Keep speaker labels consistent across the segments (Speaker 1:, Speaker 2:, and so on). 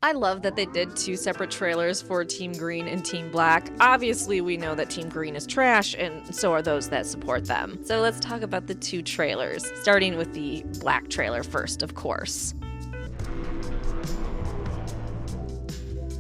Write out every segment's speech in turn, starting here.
Speaker 1: I love that they did 2 separate trailers for Team Green and Team Black. Obviously, we know that Team Green is trash, and so are those that support them. So let's talk about the 2 trailers, starting with the Black trailer first, of course.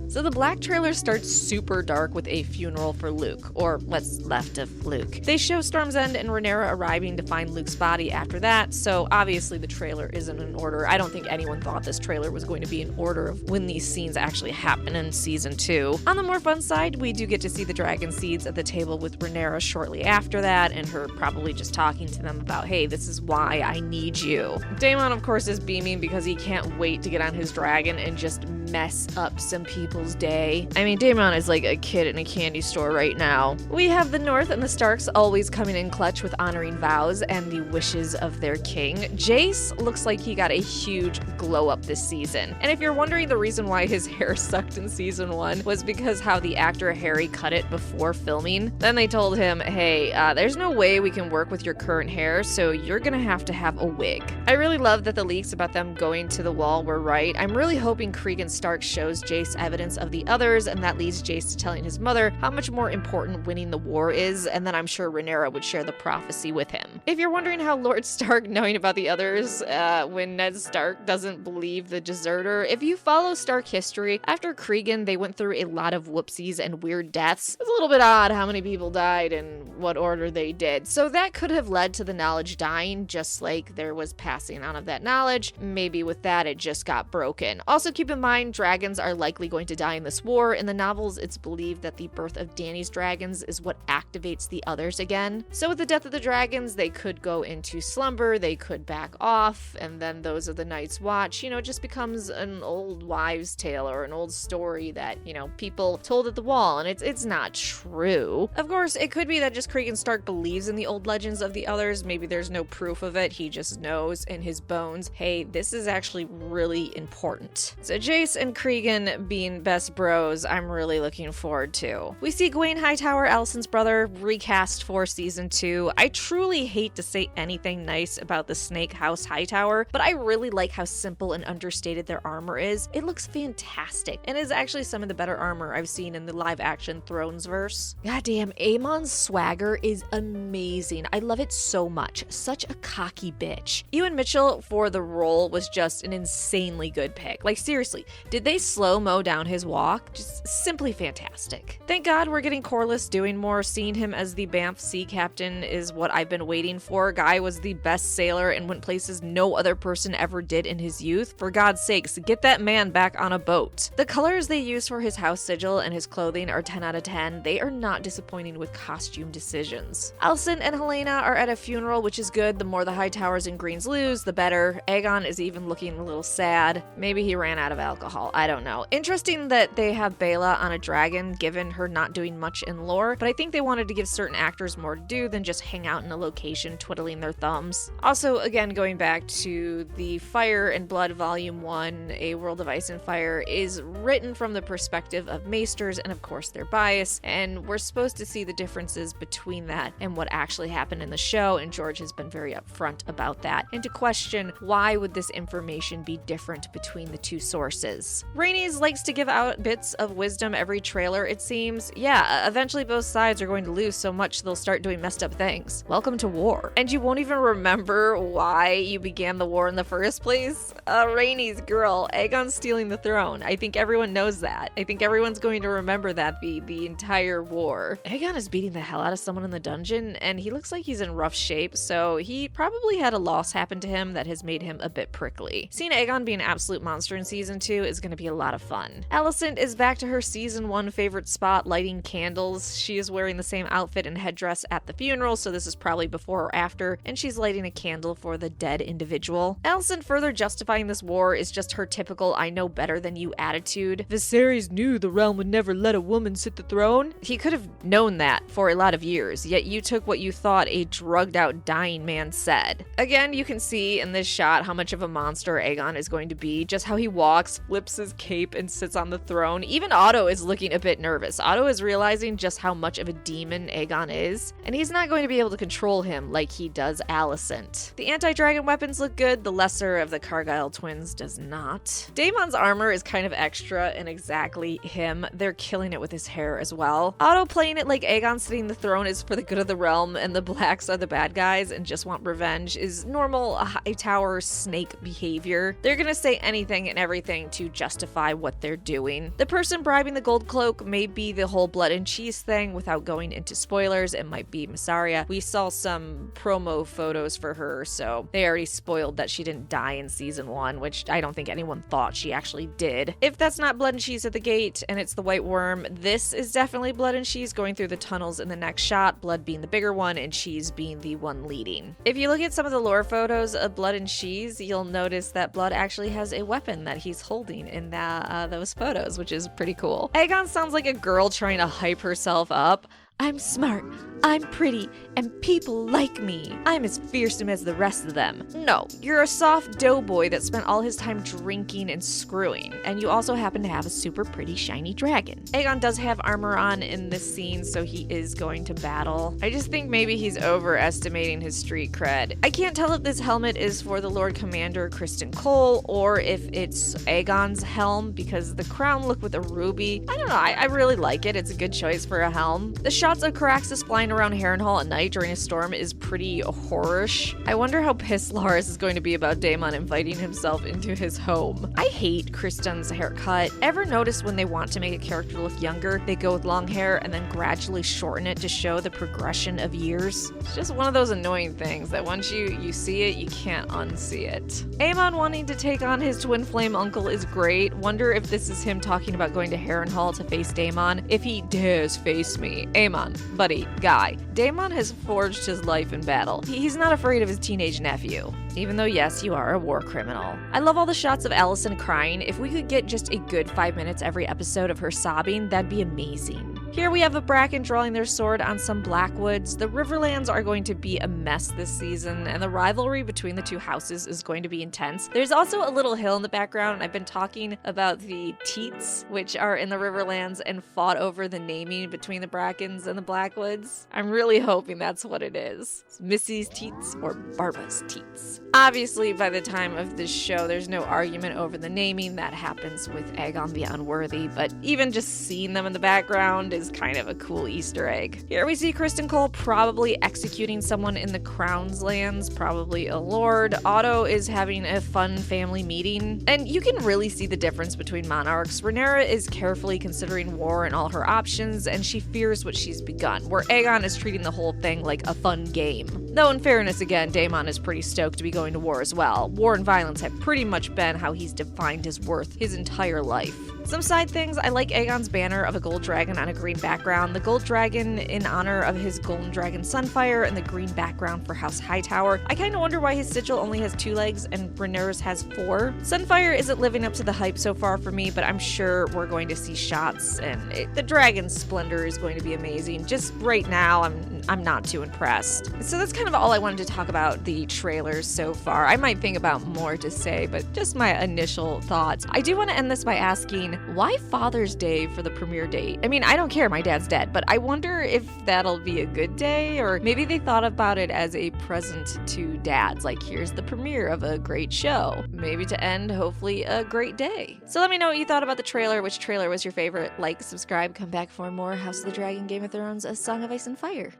Speaker 1: So the Black trailer starts super dark with a funeral for Luke, or what's left of Luke. They show Storm's End and Rhaenyra arriving to find Luke's body after that, so obviously the trailer isn't in order. I don't think anyone thought this trailer was going to be in order of when these scenes actually happen in season 2. On the more fun side, we do get to see the dragon seeds at the table with Rhaenyra shortly after that, and her probably just talking to them about, hey, this is why I need you. Daemon, of course, is beaming because he can't wait to get on his dragon and just mess up some people's day. I mean, Daemon is like a kid in a candy store right now. We have the North and the Starks always coming in clutch with honoring vows and the wishes of their king. Jace looks like he got a huge glow up this season. And if you're wondering the reason why his hair sucked in season 1 was because how the actor Harry cut it before filming, then they told him, hey, there's no way we can work with your current hair, so you're gonna have to have a wig. I really love that the leaks about them going to the wall were right. I'm really hoping Cregan Stark shows Jace evidence of the others, and that leads Jace to telling his mother how much more important winning the war is, and then I'm sure Rhaenyra would share the prophecy with him. If you're wondering how Lord Stark knowing about the others when Ned Stark doesn't believe the deserter, if you follow Stark history, after Cregan they went through a lot of whoopsies and weird deaths. It's a little bit odd how many people died and what order they did, so that could have led to the knowledge dying, just like there was passing on of that knowledge. Maybe with that it just got broken. Also keep in mind, dragons are likely going to die in this war. In the novels, it's believed that the birth of Dany's dragons is what activates the others again. So with the death of the dragons, they could go into slumber, they could back off, and then those of the Night's Watch, you know, it just becomes an old wives' tale or an old story that, you know, people told at the wall, and it's not true. Of course, it could be that just Cregan Stark believes in the old legends of the others. Maybe there's no proof of it, he just knows in his bones, hey, this is actually really important. So Jace and Cregan being best bros, I'm really looking forward to. We see Gwaine Hightower, Alicent's brother, recast for season 2. I truly hate to say anything nice about the Snake House Hightower, but I really like how simple and understated their armor is. It looks fantastic, and is actually some of the better armor I've seen in the live-action Thronesverse. Goddamn, Aemon's swagger is amazing. I love it so much. Such a cocky bitch. Ewan Mitchell for the role was just an insanely good pick. Like seriously, did they slow-mo down his walk? Just simply fantastic. Thank God we're getting Corlys doing more. Seeing him as the Banff Sea Captain is what I've been waiting for. Guy was the best sailor and went places no other person ever did in his youth. For God's sakes, get that man back on a boat. The colors they use for his house sigil and his clothing are 10 out of 10. They are not disappointing with costume decisions. Alicent and Helena are at a funeral, which is good. The more the Hightowers and Greens lose, the better. Aegon is even looking a little sad. Maybe he ran out of alcohol. I don't know. Interesting that they have Baela on a dragon, given her not doing much in lore, but I think they wanted to give certain actors more to do than just hang out in a location twiddling their thumbs. Also, again, going back to the Fire and Blood Volume 1, A World of Ice and Fire is written from the perspective of maesters and of course their bias, and we're supposed to see the differences between that and what actually happened in the show, and George has been very upfront about that, and to question why would this information be different between the two sources. Rhaenys likes to give out bits of wisdom every trailer, it seems. Yeah, eventually both sides are going to lose so much they'll start doing messed up things. Welcome to war. And you won't even remember why you began the war in the first place? Rhaenys, girl, Aegon's stealing the throne. I think everyone knows that. I think everyone's going to remember that the entire war. Aegon is beating the hell out of someone in the dungeon, and he looks like he's in rough shape, so he probably had a loss happen to him that has made him a bit prickly. Seeing Aegon be an absolute monster in season 2 is going to be a lot of fun. Alicent is back to her season 1 favorite spot, lighting candles. She is wearing the same outfit and headdress at the funeral, so this is probably before or after, and she's lighting a candle for the dead individual. Alicent further justifying this war is just her typical I know better than you attitude. Viserys knew the realm would never let a woman sit the throne. He could have known that for a lot of years, yet you took what you thought a drugged out dying man said. Again, you can see in this shot how much of a monster Aegon is going to be, just how he walks, flips his cape, and sits on the throne. Even Otto is looking a bit nervous. Otto is realizing just how much of a demon Aegon is, and he's not going to be able to control him like he does Alicent. The anti-dragon weapons look good. The lesser of the Karga style twins does not. 𝐷𝐴mon's armor is kind of extra and exactly him. They're killing it with his hair as well. Otto playing it like Aegon sitting the throne is for the good of the realm and the blacks are the bad guys and just want revenge is normal Hightower snake behavior. They're gonna say anything and everything to justify what they're doing. The person bribing the gold cloak may be the whole blood and cheese thing. Without going into spoilers, it might be Mysaria. We saw some promo photos for her, so they already spoiled that she didn't die in season 1, which I don't think anyone thought she actually did. If that's not blood and cheese at the gate and it's the white worm, this is definitely blood and cheese going through the tunnels in the next shot, blood being the bigger one and cheese being the one leading. If you look at some of the lore photos of blood and cheese, you'll notice that blood actually has a weapon that he's holding in those photos, which is pretty cool. Aegon sounds like a girl trying to hype herself up. I'm smart, I'm pretty, and people like me. I'm as fearsome as the rest of them. No, you're a soft doughboy that spent all his time drinking and screwing, and you also happen to have a super pretty shiny dragon. Aegon does have armor on in this scene, so he is going to battle. I just think maybe he's overestimating his street cred. I can't tell if this helmet is for the Lord Commander Criston Cole or if it's Aegon's helm, because the crown look with a ruby. I don't know, I really like it. It's a good choice for a helm. The shots of Caraxes flying around Harrenhal at night during a storm is pretty horrorish. I wonder how pissed Larys is going to be about 𝐷𝐴mon inviting himself into his home. I hate Criston's haircut. Ever notice when they want to make a character look younger, they go with long hair and then gradually shorten it to show the progression of years? It's just one of those annoying things that once you see it, you can't unsee it. 𝐴mon wanting to take on his twin flame uncle is great. Wonder if this is him talking about going to Harrenhal to face 𝐷𝐴mon. If he dares face me, 𝐴mon, buddy, guy. 𝐷𝐴mon has forged his life in battle. He's not afraid of his teenage nephew. Even though, yes, you are a war criminal. I love all the shots of Alicent crying. If we could get just a good 5 minutes every episode of her sobbing, that'd be amazing. Here we have a Bracken drawing their sword on some Blackwoods. The Riverlands are going to be a mess this season, and the rivalry between the two houses is going to be intense. There's also a little hill in the background. I've been talking about the Teats, which are in the Riverlands and fought over the naming between the Brackens and the Blackwoods. I'm really hoping that's what it is. It's Missy's Teats or Barba's Teats. Obviously, by the time of this show, there's no argument over the naming. That happens with Aegon the Unworthy, but even just seeing them in the background is kind of a cool Easter egg. Here we see Criston Cole probably executing someone in the Crown's lands, probably a lord. Otto is having a fun family meeting, and you can really see the difference between monarchs. Rhaenyra is carefully considering war and all her options, and she fears what she's begun, where Aegon is treating the whole thing like a fun game. Though in fairness, again, 𝐷𝐴mon is pretty stoked to be going to war as well. War and violence have pretty much been how he's defined his worth his entire life. Some side things, I like Aegon's banner of a gold dragon on a green background. The gold dragon in honor of his golden dragon Sunfire and the green background for House Hightower. I kind of wonder why his sigil only has 2 legs and Rhaenyra's has 4. Sunfire isn't living up to the hype so far for me, but I'm sure we're going to see shots and the dragon's splendor is going to be amazing. Just right now, I'm not too impressed. So that's kind of all I wanted to talk about the trailers so far. I might think about more to say, but just my initial thoughts. I do want to end this by asking, why Father's Day for the premiere date? I mean, I don't care, my dad's dead, but I wonder if that'll be a good day, or maybe they thought about it as a present to dads, like here's the premiere of a great show, maybe to end hopefully a great day. So let me know what you thought about the trailer. Which trailer was your favorite? Like, subscribe, come back for more House of the Dragon, Game of Thrones, A Song of Ice and Fire.